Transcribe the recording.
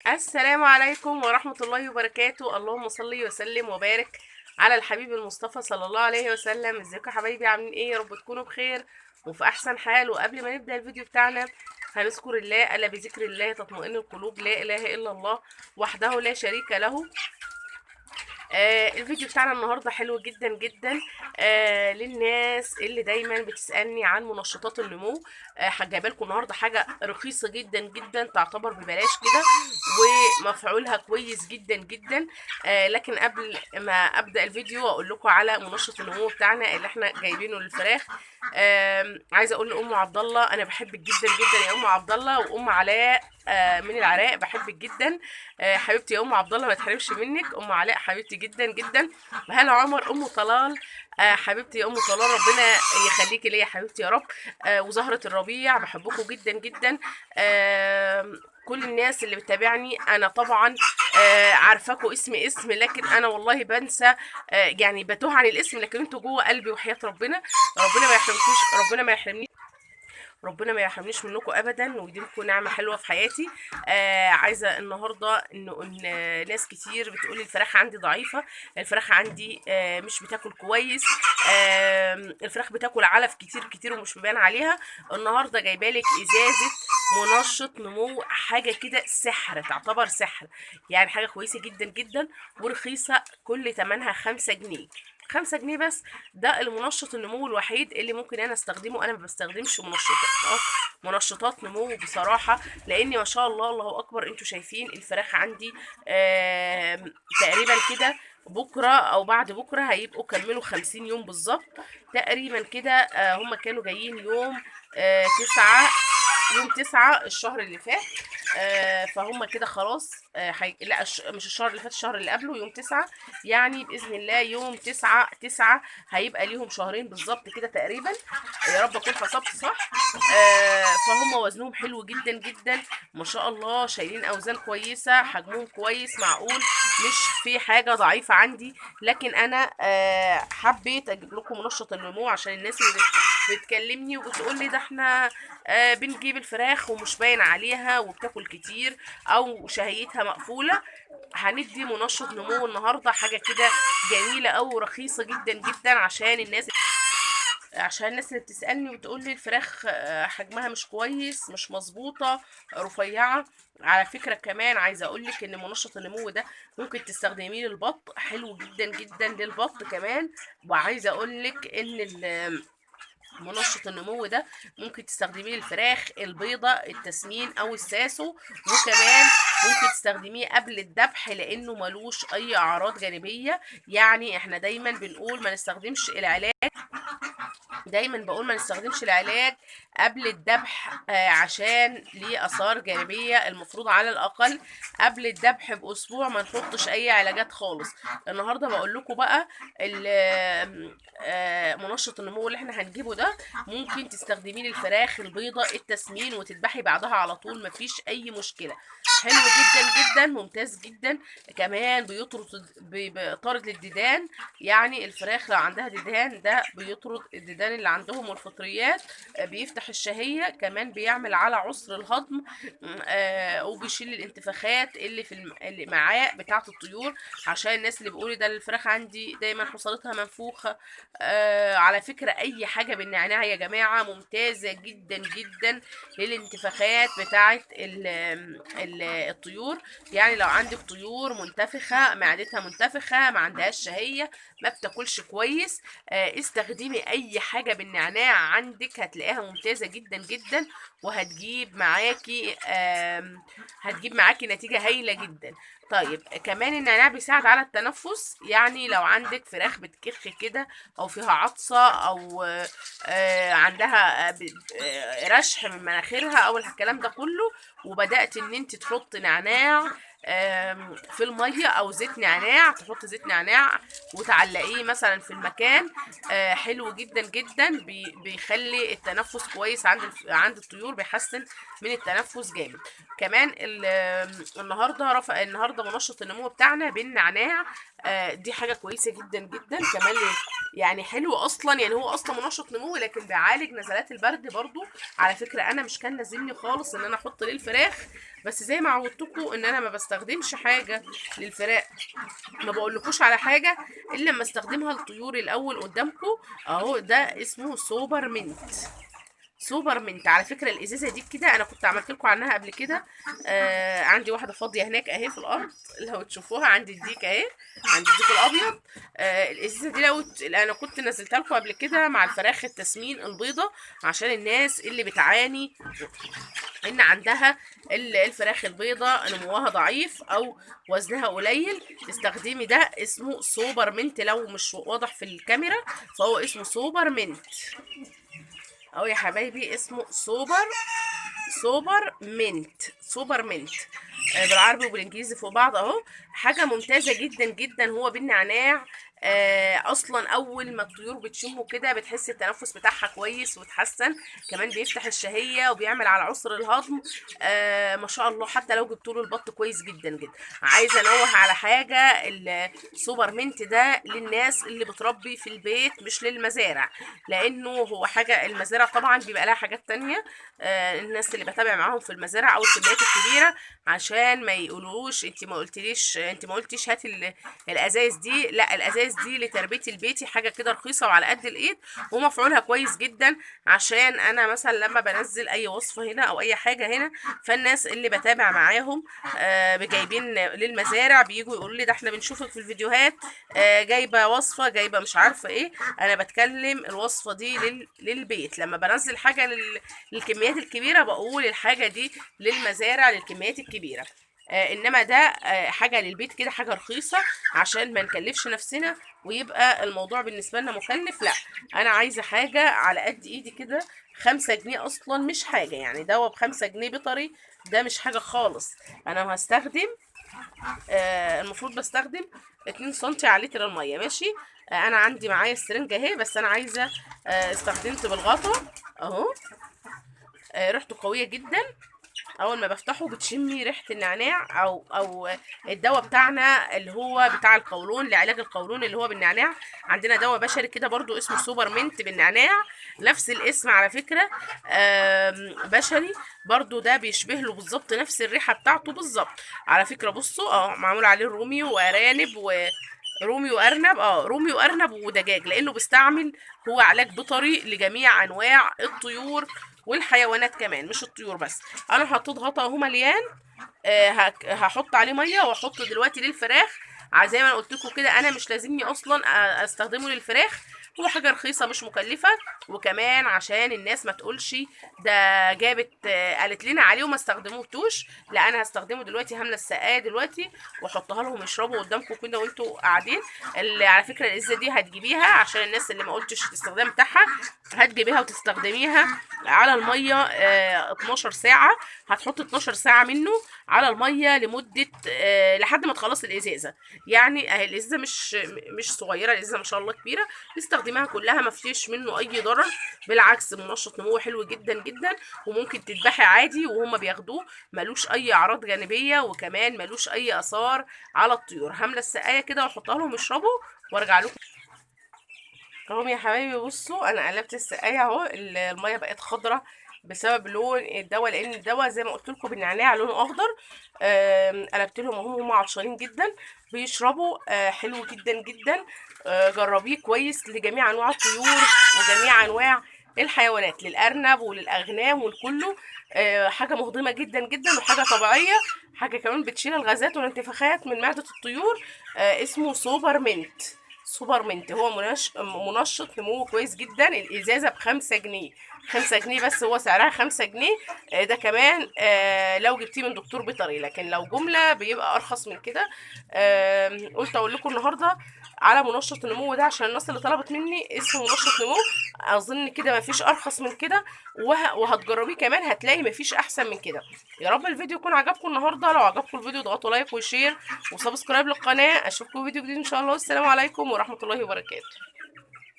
السلام عليكم ورحمة الله وبركاته. اللهم صل وسلم وبارك على الحبيب المصطفى صلى الله عليه وسلم. ازيكم يا حبايبي؟ عاملين ايه؟ يا رب تكونوا بخير وفي احسن حال. وقبل ما نبدأ الفيديو بتاعنا هنذكر الله، الا بذكر الله تطمئن القلوب. لا اله الا الله وحده لا شريك له. الفيديو بتاعنا النهارده حلو جدا جدا. للناس اللي دايما بتسألني عن منشطات النمو. جايبه لكم النهارده حاجه رخيصه جدا جدا، تعتبر ببلاش كده، ومفعولها كويس جدا جدا. لكن قبل ما ابدا الفيديو اقول لكم على منشط النمو بتاعنا اللي احنا جايبينه للفراخ. عايزه اقول لام عبد الله انا بحبك جدا جدا يا ام عبد الله، وام علاء من العراق بحبك جدا. حبيبتي يا ام عبد الله ما تحرمش منك. ام علاء حبيبتي جدا جدا. وهلا عمر ام طلال، حبيبتي يا ام طلال ربنا يخليكي ليا حبيبتي يا رب. وزهرة الربيع بحبكم جدا جدا. كل الناس اللي بتتابعني انا طبعا عارفاكوا اسم، لكن انا والله بنسى، يعني بتوه عن الاسم، لكن انتوا جوه قلبي وحياة ربنا. ربنا ما يحرمكوش، ربنا ما يحرمنيش منكم ابدا، ويديمكم نعمه حلوه في حياتي. عايزه النهارده ان ناس كتير بتقولي الفراخ عندي ضعيفه، الفراخ عندي مش بتاكل كويس، الفراخ بتاكل علف كتير كتير ومش مبان عليها. النهارده جايبالك ازازه منشط نمو، حاجه كده سحر، تعتبر سحر، يعني حاجه كويسه جدا جدا ورخيصه، كل تمنها 5 جنيه. 5 جنيه بس. ده المنشط النمو الوحيد اللي ممكن انا استخدمه. انا ما بستخدمش منشطات نمو بصراحة، لاني ما شاء الله الله اكبر انتوا شايفين الفراخ عندي تقريبا كده بكرة او بعد بكرة هيبقوا كملوا 50 يوم بالظبط تقريبا كده. هم كانوا جايين يوم 9، يوم 9 الشهر اللي فات. فهم كده خلاص. لا، مش الشهر اللي فات، الشهر اللي قبله يوم 9. يعني بإذن الله يوم 9 هيبقى ليهم شهرين بالظبط كده تقريبا. يا رب أكون حسبت صح. فهم وزنهم حلو جدا جدا، ما شاء الله، شايلين أوزان كويسة، حجمهم كويس معقول، مش في حاجة ضعيفة عندي. لكن أنا حبيت أجيب لكم منشط النمو عشان الناس اللي بتكلمني وبتقول لي ده احنا بنجيب الفراخ ومش باين عليها وبتاكل كتير او شهيتها مقفولة. هندي منشط نمو النهارده، حاجة كده جميلة او رخيصة جدا جدا عشان الناس اللي بتسألني وتقول لي الفراخ حجمها مش كويس، مش مظبوطة، رفيعة. على فكرة كمان عايزة اقولك ان منشط النمو ده ممكن تستخدميه للبط، حلو جدا جدا للبط كمان. وعايزة اقولك ان منشط النمو ده ممكن تستخدميه للفراخ البيضة، التسمين او الساسو. وكمان ممكن تستخدميه قبل الذبح لانه ملوش اي اعراض جانبية. يعني احنا دايما بنقول ما نستخدمش العلاج، دايما بقول ما نستخدمش العلاج قبل الذبح، عشان ليه اثار جانبيه. المفروض على الاقل قبل الذبح باسبوع ما نحطش اي علاجات خالص. النهارده بقول لكم بقى منشط النمو اللي احنا هنجيبه ده ممكن تستخدميه للفراخ البيضة التسمين وتذبحي بعدها على طول، مفيش اي مشكله. حلو جدا جدا، ممتاز جدا. كمان بيطرد للديدان، يعني الفراخ لو عندها ديدان ده بيطرد الديدان اللي عندهم والفطريات. بيفتح الشهية، كمان بيعمل على عسر الهضم. وبيشيل الانتفاخات اللي في الامعاء بتاعة الطيور. عشان الناس اللي بيقولوا ده الفراخ عندي دايما حصلتها منفوخة، على فكرة اي حاجة بالنعناع يا جماعة ممتازة جدا جدا للانتفاخات بتاعة الطيور. يعني لو عندك طيور منتفخة، معدتها منتفخة، ما عندهاش شهية، ما بتاكلش كويس، استخدمي اي حاجة بالنعناع عندك هتلاقيها ممتازة جدا جدا، وهتجيب معاكي نتيجة هايلة جدا. طيب كمان النعناع بيساعد على التنفس. يعني لو عندك فراخ بتكخ كده او فيها عطسة او عندها رشح من مناخيرها او الكلام ده كله، وبدأت ان انت تحط نعناع في المية او زيت نعناع، تحط زيت نعناع وتعلقيه مثلا في المكان، حلو جدا جدا، بيخلي التنفس كويس عند الطيور، بيحسن من التنفس جامد. كمان النهارده منشط النمو بتاعنا بالنعناع. دي حاجه كويسه جدا جدا كمان. يعني حلو اصلا، يعني هو اصلا منشط نمو لكن بيعالج نزلات البرد برضو. على فكره انا مش كان لازمني خالص ان انا احط للفراخ، بس زي ما عودتكم ان انا ما بستخدمش حاجه للفراخ، ما بقولكوش على حاجه الا لما استخدمها للطيور الاول قدامكم. اهو ده اسمه سوبر منت. سوبر منت على فكره الازازه دي كده انا كنت عملت لكم عنها قبل كده. عندي واحده فاضيه هناك اهي في الارض، لو تشوفوها عندي الديك اهي، عندي الديك الابيض. الازازه دي انا كنت نزلتها لكم قبل كده مع الفراخ التسمين البيضه، عشان الناس اللي بتعاني ان عندها الفراخ البيضة نموها ضعيف او وزنها قليل، تستخدمي ده. اسمه سوبر منت، لو مش واضح في الكاميرا فهو اسمه سوبر منت اهو يا حبايبي، اسمه سوبر منت. سوبر منت بالعربي وبالانجليزي فوق بعض اهو. حاجه ممتازه جدا جدا، هو بالنعناع. اصلا اول ما الطيور بتشمه كده بتحس التنفس بتاعها كويس وتحسن، كمان بيفتح الشهيه وبيعمل على عسر الهضم. ما شاء الله، حتى لو جبتوا له البط كويس جدا جدا. عايزه انوه على حاجه، السوبر منت ده للناس اللي بتربي في البيت مش للمزارع، لانه هو حاجه المزارع طبعا بيبقى لها حاجات تانية. الناس اللي بتابع معاهم في المزارع او الكميات الكبيره، عشان ما يقولوش انت ما قلتيش هات الازايز دي. لا، الازايز دي لتربيه البيتي، حاجه كده رخيصه وعلى قد الايد ومفعولها كويس جدا. عشان انا مثلا لما بنزل اي وصفه هنا او اي حاجه هنا، فالناس اللي بتابع معاهم جايبين للمزارع بييجوا يقولوا لي ده احنا بنشوفك في الفيديوهات جايبه وصفه، جايبه مش عارفه ايه. انا بتكلم الوصفه دي للبيت. لما بنزل حاجه للكميات الكبيره بقول الحاجه دي للمزارع للكميات الكبيره. انما ده حاجه للبيت كده، حاجه رخيصه عشان ما نكلفش نفسنا ويبقى الموضوع بالنسبه لنا مكلف. لا، انا عايزه حاجه على قد ايدي كده. 5 جنيه اصلا مش حاجه، يعني دواء ب5 جنيه بيطري ده مش حاجه خالص. انا هستخدم المفروض بستخدم 2 سنتي على لتر الميه، ماشي. انا عندي معايا السرنجه اهي، بس انا عايزه استخدمت بالغطا اهو. ريحته قويه جدا، اول ما بفتحه بتشمي ريحه النعناع او الدواء بتاعنا اللي هو بتاع القولون، لعلاج القولون اللي هو بالنعناع. عندنا دواء بشري كده برضو اسمه سوبر منت بالنعناع، نفس الاسم على فكره. بشري برضو ده بيشبه له بالظبط، نفس الريحه بتاعته بالظبط على فكره. بصوا معمول عليه رومي وارانب رومي وارنب، رومي وارنب ودجاج، لانه بيستعمل هو علاج بيطري لجميع انواع الطيور والحيوانات كمان، مش الطيور بس. انا حطيت غطا اهو مليان. هحط عليه ميه واحط دلوقتي للفراخ. زي ما انا قلت لكم كده، انا مش لازمني اصلا استخدمه للفراخ، هو حاجه رخيصه مش مكلفه. وكمان عشان الناس ما تقولش ده جابت قالت لنا عليه وما استخدموهوش، لا انا هستخدمه دلوقتي. هملى السقايه دلوقتي واحطها لهم يشربوا قدامكم كده وانتوا قاعدين. على فكره الازازه دي هتجيبيها عشان الناس اللي ما قلتش الاستخدام بتاعها، هتجيبيها وتستخدميها على الميه 12 ساعه. هتحط 12 ساعه منه على الميه لمده لحد ما تخلص الازازه. يعني اهي الازازه مش صغيره، الازازه ما شاء الله كبيره. استخدميها كلها، ما فيش منه اي ضرر، بالعكس منشط نمو حلو جدا جدا، وممكن تذبحي عادي وهم بياخدوه، ملوش اي اعراض جانبيه، وكمان ملوش اي اثار على الطيور. هملى السقايه كده واحطها لهم يشربوا وارجع لكم اهم يا حبايبي. بصوا انا قلبت السقايه اهو، الميه بقت خضره بسبب لون الدواء، لان الدواء زي ما قلت لكم بالنعناع لونه اخضر. قلبت لهم اهو، هم عطشانين جدا بيشربوا. حلو جدا جدا. جربيه كويس لجميع انواع الطيور وجميع انواع الحيوانات، للارنب وللاغنام والكله. حاجه مهضمه جدا جدا وحاجه طبيعيه، حاجه كمان بتشيل الغازات والانتفاخات من معده الطيور. اسمه سوبر منت. سوبر منت هو منشط نمو كويس جدا. الازازه ب5 جنيه، 5 جنيه بس، هو سعرها 5 جنيه. ده كمان لو جبتيه من دكتور بيطري، لكن لو جمله بيبقى ارخص من كده. قلت اقول لكم النهارده على منشط النمو ده عشان الناس اللي طلبت مني اسمه منشط نمو. اظن كده مفيش ارخص من كده، وهتجربيه كمان هتلاقي مفيش احسن من كده. يا رب الفيديو يكون عجبكم النهارده. لو عجبكم الفيديو اضغطوا لايك وشير وسبسكرايب للقناه. اشوفكم فيديو جديد ان شاء الله. والسلام عليكم ورحمه الله وبركاته.